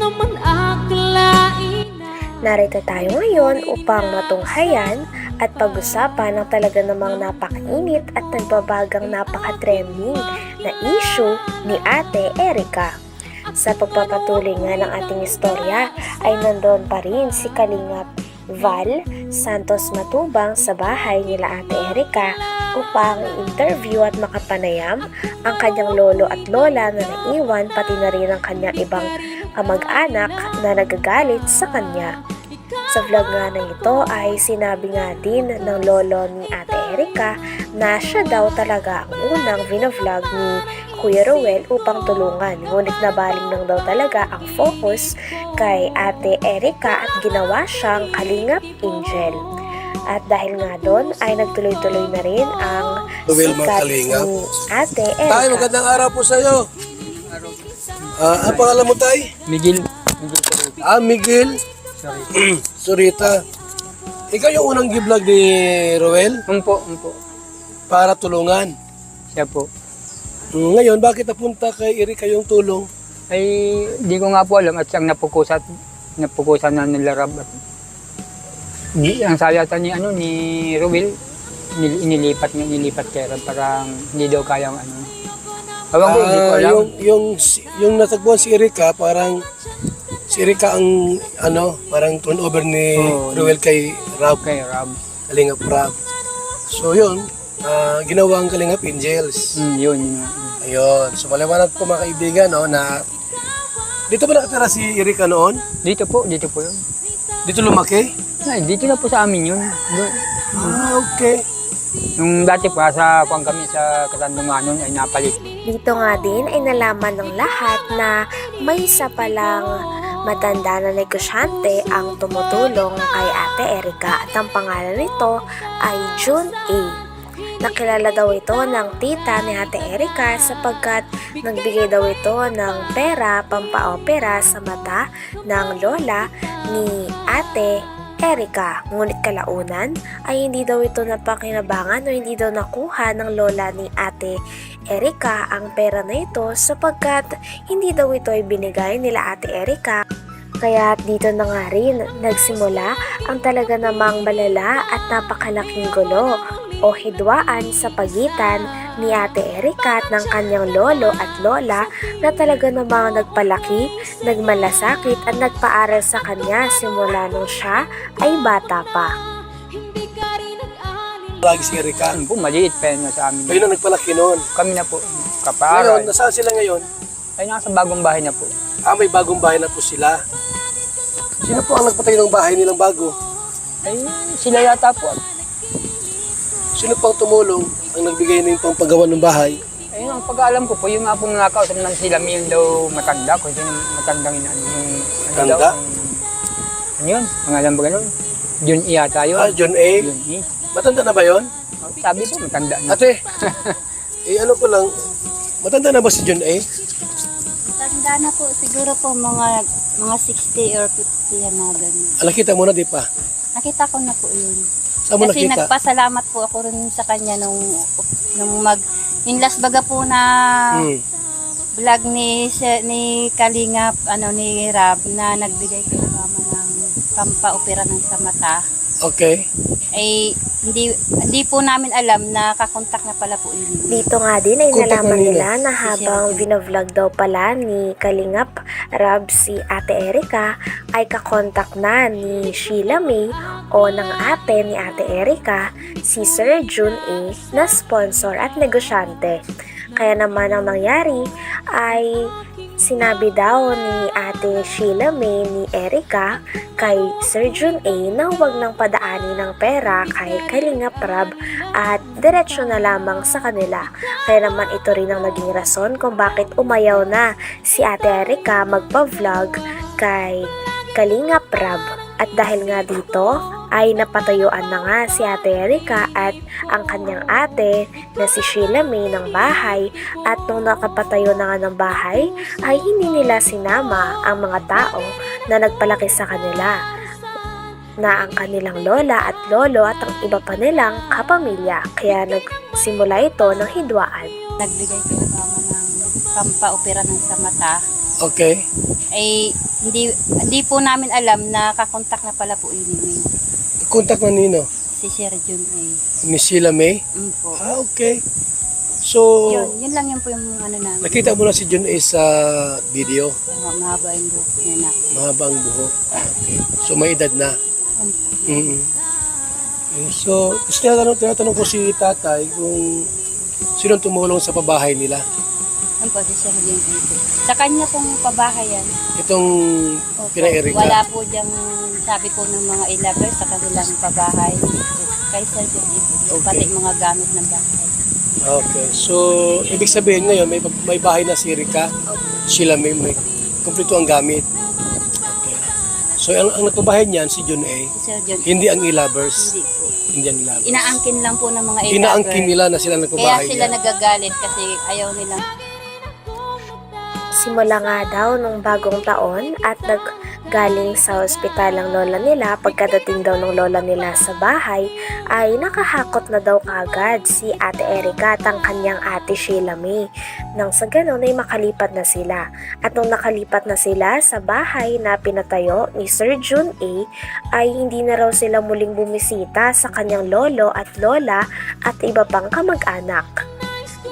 naman akalain na Narito tayo ngayon upang matunghayan at pag-usapan ang talaga namang napakainit at nagbabagang napaka-trending na issue ni Ate Erica. Sa pagpapatuloy nga ng ating istorya ay nandoon pa rin si Kalingap Val Santos Matubang sa bahay nila Ate Erica upang i-interview at makapanayam ang kanyang lolo at lola na naiwan, pati na rin ang kanyang ibang kamag-anak na nagagalit sa kanya. Sa vlog nga na ito ay sinabi nga din ng lolo ni Ate Erica na siya daw talaga ang unang vlog ni Kuya Ruel upang tulungan. Ngunit nabaling lang daw talaga ang focus kay Ate Erica at ginawa siyang Kalingap Angel. At dahil nga doon ay nagtuloy-tuloy na rin ang Ruel, mga sikat Kalingap. ni Ate Tay, Erica. magandang araw po sa iyo. Ang pangalan mo, Tay? Miguel. Miguel. Surita. Ikaw yung unang gi-vlog ni Ruel Umpo. para tulungan. Siya po. Ngayon, bakit napunta kay Erica yung tulong? Ay, di ko nga po alam at siyang napukusan na nila Rab. Ang salata ni Ruel, inilipat kay Rab, parang hindi daw kayang Ewan ko, hindi ko alam. Yung natagpuan si Erica, parang si Erica ang parang turnover ni Ruel kay Rab, Kay Rab. Kalingap Rab. So yun, ginawa ang Kalingap Angels. Yun. Ayun. So maliwanag po mga kaibigan na dito ba nakatira si Erica noon? Dito po yun. Dito lumaki? Ay, dito na po sa amin yun. Okay. Nung dati pa sa kuwang kami sa Katandungan nun ay napalit. Dito nga din ay nalaman ng lahat na may isa palang matanda na negosyante ang tumutulong kay Ate Erica at ang pangalan nito ay June A. Nakilala daw ito ng tita ni Ate Erica sapagkat nagbigay daw ito ng pera pampaopera sa mata ng lola ni Ate Erica. Ngunit kalaunan ay hindi daw ito napakinabangan o hindi daw nakuha ng lola ni Ate Erica ang pera na ito sapagkat hindi daw ito ay binigay nila Ate Erica. Kaya dito na nga rin nagsimula ang talaga namang malala at napakalaking gulo o hidwaan sa pagitan ni Ate Erica at ng kanyang lolo at lola na talaga namang nagpalaki, nagmalasakit at nagpaaral sa kanya simula nung siya ay bata pa. hindi ka rin nag-alin. Lagi si Erica. Ano po, maliit pa yun sa amin. Kayo na nagpalaki noon. Kami na po, Ngayon, kapaaral. nasaan sila ngayon? Ay, nasa bagong bahay na po. May bagong bahay na po sila. Sino po ang nagpatayo ng bahay nilang bago? Ay, sila yata po. Sino po ang tumulong ang nagbigay ng pampagawa ng bahay? Ayun, ang pag-aalam ko po, yung nga pong nakausap naman sila, may daw matanda ko. Yung matandang Matanda? Ano yun? Ang alam ba ganun? Jun E yata yun. John A. Jun E. Matanda na ba yon? Sabi po, matanda na. Ate, ano ko lang, matanda na ba si John A? Tanda na po, siguro po mga 60 or 50 yan mga ganun. Nakita mo na di pa? Nakita ko na po yun. Saan mo Kasi nakita? nagpasalamat po ako rin sa kanya nung yung last baga po na vlog ni Kalingap, ni Rab na nagbigay kay mama ng pampaopera ng sa mata. Okay. Ay hindi po namin alam na kakontak na pala po yun. Dito nga din ay Contact nalaman mo nila na habang vlog daw pala ni Kalingap Rab si Ate Erica ay kakontak na ni Sheila May o ng ate ni Ate Erica si Sir June A na sponsor at negosyante. Kaya naman ang nangyari ay sinabi daw ni Ate Sheila May ni Erica kay Sir June A na huwag nang padaanin ng pera kay Kalingap Rab at diretsyo na lamang sa kanila. Kaya naman ito rin ang naging rason kung bakit umayaw na si Ate Erica magpa-vlog kay Kalingap Rab. At dahil nga dito ay napatayuan na nga si Ate Erica at ang kanyang ate na si Sheila May ng bahay, at nung nakapatayo na nga ng bahay ay hindi nila sinama ang mga tao na nagpalaki sa kanila na ang kanilang lola at lolo at ang iba pa nilang kapamilya, kaya nagsimula ito ng hidwaan. Nagbigay kay mama ng pampaopera ng sa mata. Okay. Ay Hindi po namin alam na kakontak na pala po yun ni Contact na nino? si Sir Jun A. Ni Sheila May? Po. Okay. So, Yun lang yun po yung ano namin. nakita mo na si Jun A sa video? Mahaba yung buhok niya na. Mahaba ang buhok. Okay. So, may edad na. Mm-hmm. Okay. So, kasi tinatanong ko si tatay kung sino tumulong sa pabahay nila. Ano po si Sir Jun A. Sa kanya pong pabahayan. Itong Opo. pina-Erika. Wala po diyang sabi po ng mga ilabers sa kanilang pabahay. Kay Sir Jun A. Okay. Pati mga gamit ng bahay. Okay. So, ibig sabihin ngayon, may bahay na si Erika. Sila may kumpleto ang gamit. Okay. So, ang nagpabahay niyan, si Jun A, Si Sir Jun A. hindi ang ilabers. Hindi po. Hindi ang ilabers. Inaangkin lang po ng mga ilabers. Inaangkin nila na sila Kaya nagpabahay sila niya. nagagalit kasi ayaw nilang Simula nga daw nung bagong taon at naggaling sa ospital ang lola nila, pagkadating daw ng lola nila sa bahay ay nakahakot na daw kagad si Ate Erika at ang kanyang ate Sheila May. Nang sa ganon ay makalipat na sila. At nung nakalipat na sila sa bahay na pinatayo ni Sir Jun A ay hindi na raw sila muling bumisita sa kanyang lolo at lola at iba pang kamag-anak.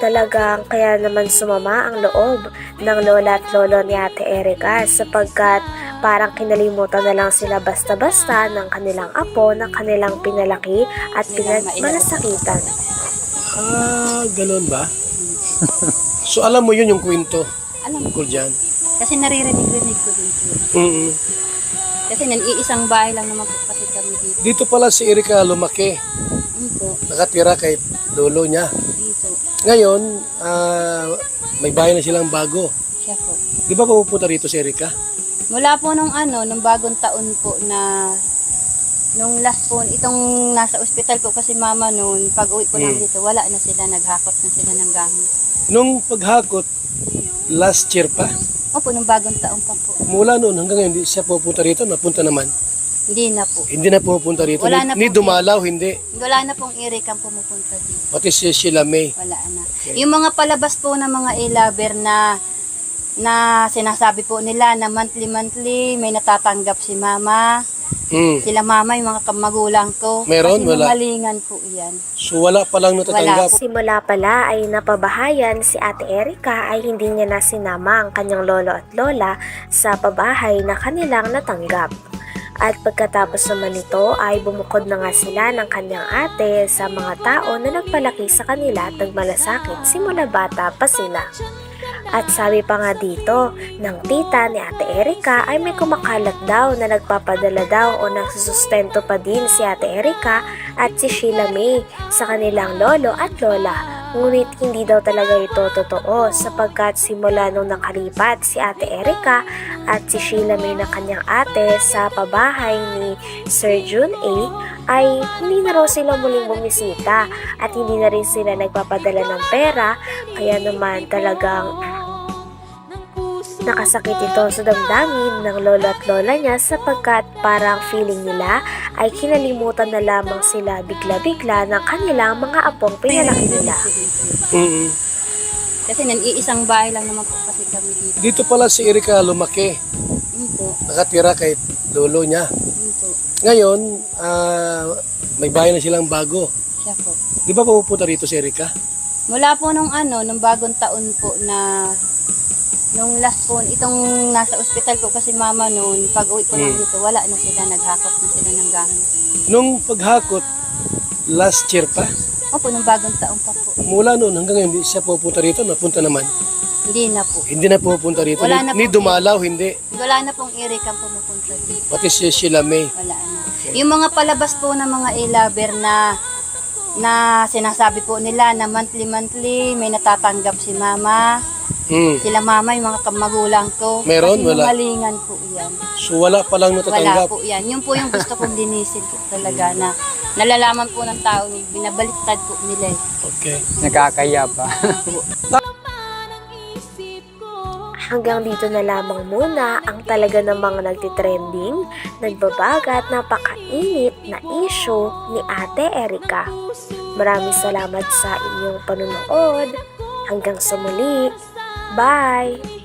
Talagang kaya naman sumama ang loob ng lola at lolo ni Ate Erika sapagkat parang kinalimutan na lang sila basta-basta ng kanilang apo na kanilang pinalaki at pinagmalasakitan. Ganun ba? So, alam mo yun yung kwento. alam Tungkol dyan. kasi naririnig-rinig ko din po. Mm-mm. Kasi iisang bahay lang naman po kasi kami dito. Dito pala si Erika lumaki. Po. Nakatira kay lolo niya. Dito. Ngayon, may bahay na silang bago. Siya po. Di ba pupunta rito si Erika? Mula po nung nung bagong taon po na nung last po, itong nasa ospital po kasi mama noon, pag uwi ko lang dito, wala na sila, naghakot na sila ng gamit. Nung paghakot, last year pa, Opo, nung bagong taon pa po. mula noon hanggang ngayon, hindi siya pupunta rito, napunta naman. Hindi na po. Hindi na pupunta rito. Wala na Ni po. dumalaw, hindi. Wala na pong Eric ang pumupunta dito. Pati si Sheila May. Wala na. Yung mga palabas po ng mga e-lover na sinasabi po nila na monthly may natatanggap si mama. Sila mama, yung mga magulang ko. Meron? Kasi Wala. malingan po yan. So wala palang natatanggap. Simula pala ay napabahayan si Ate Erika ay hindi niya na sinama ang kanyang lolo at lola sa pabahay na kanilang natanggap. At pagkatapos naman nito ay bumukod na nga sila ng kanyang ate sa mga tao na nagpalaki sa kanila at nagmalasakit simula bata pa sila. At sabi pa nga dito ng tita ni Ate Erika ay may kumakalat daw na nagpapadala daw o nagsusustento pa din si Ate Erika at si Sheila May sa kanilang lolo at lola. Ngunit hindi daw talaga ito totoo sapagkat simula nung nakalipat si Ate Erika at si Sheila May na kanyang ate sa pabahay ni Sir Jun A ay hindi na raw sila muling bumisita at hindi na rin sila nagpapadala ng pera kaya naman talagang nakasakit ito sa damdamin ng lolo at lola niya sapagkat parang feeling nila ay kinalimutan na lamang sila bigla-bigla ng kanilang mga apong pinalaki nila. Kasi iisang bahay lang naman po kasi kami dito. Dito pala si Erika lumaki. Po. Nakatira kay lolo niya. Po. Ngayon, may bahay na silang bago. Siya po. Di ba pupunta rito si Erika? Mula po nung nung bagong taon po na nung last po, itong nasa ospital po kasi mama noon, pag uwi ko lang dito, wala na sila, naghakot na sila ng gamit. Nung paghakot, last year pa, Opo, nung bagong taon pa po. mula noon hanggang ngayon, hindi siya pupunta rito, napunta naman. Hindi na po. Hindi na pupunta rito. Wala na Ni po. dumalaw, hindi. Wala na pong Eric ang pumupunta dito. Pati si Sheila May. Wala na. Yung mga palabas po ng mga e-lover na sinasabi po nila na monthly may natatanggap si mama. Sila mama, yung mga magulang ko. Meron? Kasi Wala. malingan po yan. So wala palang Wala natatanggap. po yan. Yun po yung gusto kong linisin po talaga na nalalaman po ng tao, binabaliktad po nila eh. Okay. Nakakaya pa. Hanggang dito na lamang muna ang talaga namang nagtitrending, nagbabaga at napakainit na issue ni Ate Erika. Maraming salamat sa inyong panunood. Hanggang sa muli. Bye!